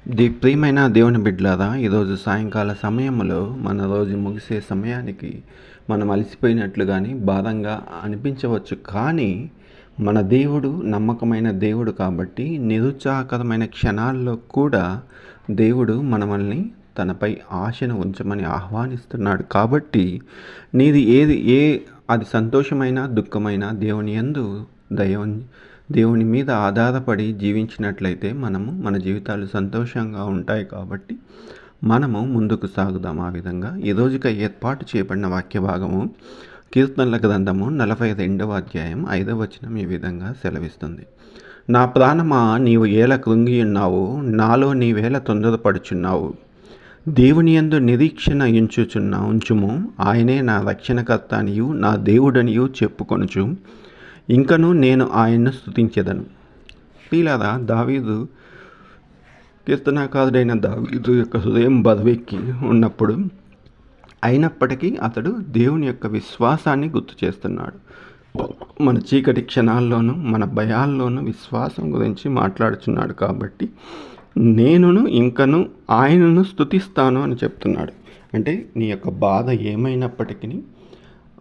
ప్రియమైన దేవుని బిడ్డలారా, ఈరోజు సాయంకాల సమయంలో మన రోజు ముగిసే సమయానికి మనం అలసిపోయినట్లు కానీ భారంగా అనిపించవచ్చు. కానీ మన దేవుడు నమ్మకమైన దేవుడు కాబట్టి నిరుత్సాహకరమైన క్షణాల్లో కూడా దేవుడు మనల్ని తనపై ఆశను ఉంచమని ఆహ్వానిస్తున్నాడు. కాబట్టి నీది అది సంతోషమైన దుఃఖమైన దేవుని యందు దేవుని మీద ఆధారపడి జీవించినట్లయితే మన జీవితాలు సంతోషంగా ఉంటాయి. కాబట్టి మనము ముందుకు సాగుదాం. ఆ విధంగా ఈ రోజుకి ఏర్పాటు చేయబడిన వాక్య భాగము కీర్తనల గ్రంథము 42వ అధ్యాయం 5వ వచనం ఈ విధంగా సెలవిస్తుంది. నా ప్రాణమా, నీవు ఏల కృంగి ఉన్నావు, నాలో నీవేళ తొందరపడుచున్నావు. దేవుని యందు నిరీక్షణ ఉంచుము. ఆయనే నా రక్షణకర్త అనియు నా దేవుడనియు చెప్పుకొనుచు ఇంకను నేను ఆయన్ను స్తుతించెదను. ప్రియులారా, దావీదు కీర్తనాకారుడైన దావీదు యొక్క హృదయం బరువెక్కి ఉన్నప్పుడు అయినప్పటికీ అతడు దేవుని యొక్క విశ్వాసాన్ని గుర్తు చేస్తున్నాడు. మన చీకటి క్షణాల్లోనూ మన భయాల్లోనూ విశ్వాసం గురించి మాట్లాడుచున్నాడు. కాబట్టి నేనును ఇంకను ఆయనను స్తుతిస్తాను అని చెప్తున్నాడు. అంటే నీ యొక్క బాధ ఏమైనప్పటికీ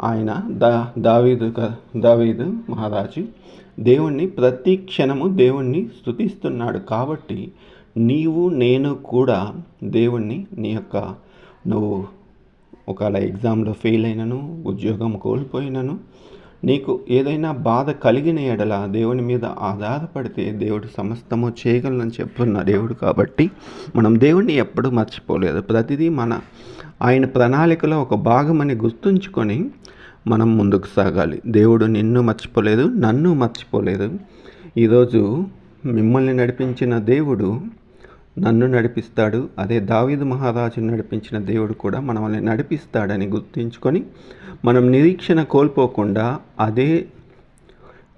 ఆయన దావీదు మహారాజు దేవుణ్ణి ప్రతి క్షణము దేవుణ్ణి స్తుతిస్తున్నాడు. కాబట్టి నీవు నేను కూడా దేవుణ్ణి నువ్వు ఒకవేళ ఎగ్జామ్లో ఫెయిల్ అయినను, ఉద్యోగం కోల్పోయినను, నీకు ఏదైనా బాధ కలిగిన ఎడల దేవుని మీద ఆధారపడితే దేవుడు సమస్తము చేయగలనని చెప్తున్న దేవుడు. కాబట్టి మనం దేవుణ్ణి ఎప్పుడూ మర్చిపోలేదు. ప్రతిదీ ఆయన ప్రణాళికలో ఒక భాగమని గుర్తుంచుకొని మనం ముందుకు సాగాలి. దేవుడు నిన్ను మర్చిపోలేదు, నన్ను మర్చిపోలేదు. ఈరోజు మిమ్మల్ని నడిపించిన దేవుడు నన్ను నడిపిస్తాడు. అదే దావీదు మహారాజును నడిపించిన దేవుడు కూడా మనల్ని నడిపిస్తాడని గుర్తుంచుకొని మనం నిరీక్షణ కోల్పోకుండా అదే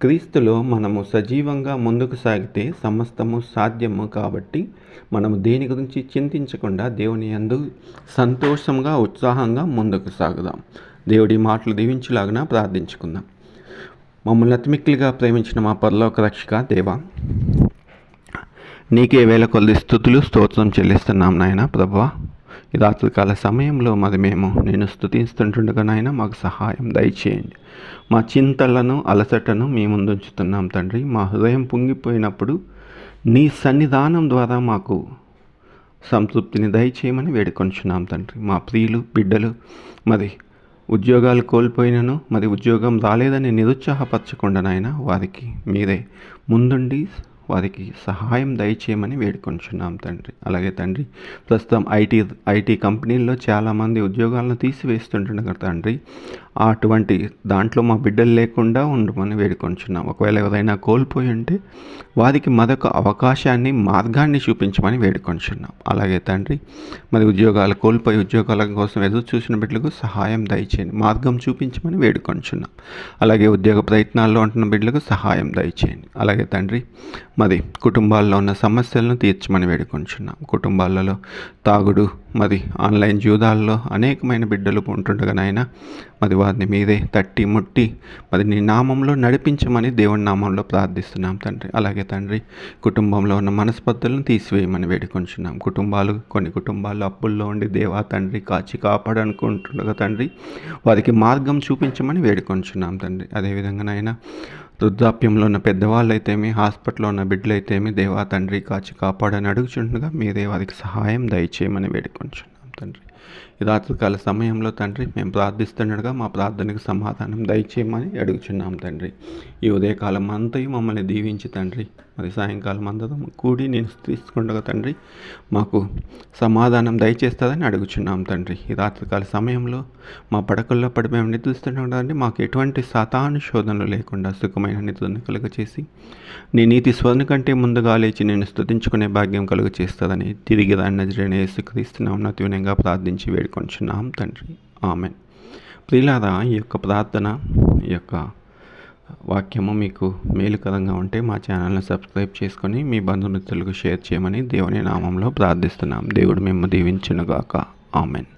క్రీస్తులో మనము సజీవంగా ముందుకు సాగితే సమస్తము సాధ్యము. కాబట్టి మనము దేని గురించి చింతించకుండా దేవుని యందు సంతోషంగా ఉత్సాహంగా ముందుకు సాగుదాం. దేవుడి మాటలు దీవించులాగున ప్రార్థించుకుందాం. మమ్మల్ని అతిమిక్కిలిగా ప్రేమించిన మా పరలోక రక్షక దేవా, నీకే వేల కొద్ది స్తుతులు స్తోత్రం చెల్లిస్తున్నాం నాయన. ప్రభువా, ఈ రాత్రికాల సమయంలో మేము నేను స్తుతిస్తుండగా నాయన మాకు సహాయం దయచేయండి. మా చింతలను అలసటను మీ ముందు ఉంచుతున్నాం తండ్రి. మా హృదయం పొంగిపోయినప్పుడు నీ సన్నిధానం ద్వారా మాకు సంతృప్తిని దయచేయమని వేడుకొంచున్నాం తండ్రి. మా ప్రియులు బిడ్డలు ఉద్యోగాలు కోల్పోయినను ఉద్యోగం రాలేదని నిరుత్సాహపరచకుండా నాయన వారికి మీరే ముందుండి వారికి సహాయం దయచేయమని వేడుకొంచున్నాం తండ్రి. అలాగే తండ్రి, ప్రస్తుతం ఐటీ కంపెనీల్లో చాలామంది ఉద్యోగాలను తీసివేస్తుండగా తండ్రి, అటువంటి దాంట్లో మా బిడ్డలు లేకుండా ఉండమని వేడుకొంచున్నాం. ఒకవేళ ఎవరైనా కోల్పోయి ఉంటే వారికి మరొక అవకాశాన్ని, మార్గాన్ని చూపించమని వేడుకొంచున్నాం. అలాగే తండ్రి, ఉద్యోగాలు కోల్పోయి ఉద్యోగాల కోసం ఎదురు చూసిన బిడ్డలకు సహాయం దయచేయండి, మార్గం చూపించమని వేడుకొంచున్నాం. అలాగే ఉద్యోగ ప్రయత్నాల్లో ఉంటున్న బిడ్డలకు సహాయం దయచేయండి. అలాగే తండ్రి, కుటుంబాల్లో ఉన్న సమస్యలను తీర్చమని వేడుకొంచున్నాం. కుటుంబాలలో తాగుడు ఆన్లైన్ జూదాల్లో అనేకమైన బిడ్డలు ఉంటుండగానైనా వారిని మీరే తట్టి ముట్టి నీ నామంలో నడిపించమని దేవుని నామంలో ప్రార్థిస్తున్నాం తండ్రి. అలాగే తండ్రి, కుటుంబంలో ఉన్న మనస్పర్ధలను తీసివేయమని వేడుకొంచున్నాం. కొన్ని కుటుంబాలు అప్పుల్లో ఉండి దేవా తండ్రి కాచి కాపాడనుకుంటుండగా తండ్రి వారికి మార్గం చూపించమని వేడుకొంచున్నాం తండ్రి. అదేవిధంగానైనా వృద్ధాప్యంలో ఉన్న పెద్దవాళ్ళు అయితేమి, హాస్పిటల్లో ఉన్న బిడ్డలు అయితేమి దేవా తండ్రి కాచి కాపాడని అడుగుచుండగా మీరే వారికి సహాయం దయచేయమని వేడుకొంచున్నాం తండ్రి. ఈ రాత్రికాల సమయంలో తండ్రి మేము ప్రార్థిస్తుండగా మా ప్రార్థనకు సమాధానం దయచేయమని అడుగుచున్నాం తండ్రి. ఈ ఉదయకాలం అంతయు మమ్మల్ని దీవించి తండ్రి, సాయంకాలం అందరం కూడి నేను తీసుకుండగా తండ్రి మాకు సమాధానం దయచేస్తుందని అడుగుచున్నాం తండ్రి. ఈ రాత్రికాల సమయంలో మా పడకల్లో పడి మేము నిద్రిస్తుండగా తండ్రి మాకు ఎటువంటి సాతాను శోధనలు లేకుండా సుఖమైన నిద్రను కలుగచేసి నీ నీతి స్వర్ణ కంటే ముందుగా లేచి నేను స్తుతించుకునే భాగ్యం కలుగచేస్తుందని తిరిగి నజరేయుడైన యేసుక్రీస్తు నామమున వినయంగా ప్రార్థించి వేడుకొంచున్నాం తండ్రి. ఆమెన్. ప్రియులారా, ఈ యొక్క ప్రార్థన, ఈ యొక్క వాక్యము మీకు మేలుకరంగా ఉంటే మా ఛానల్ని సబ్స్క్రైబ్ చేసుకొని మీ బంధుమిత్రులకు షేర్ చేయమని దేవుని నామంలో ప్రార్థిస్తున్నాం. దేవుడు మిమ్మల్ని దీవించునుగాక. ఆమెన్.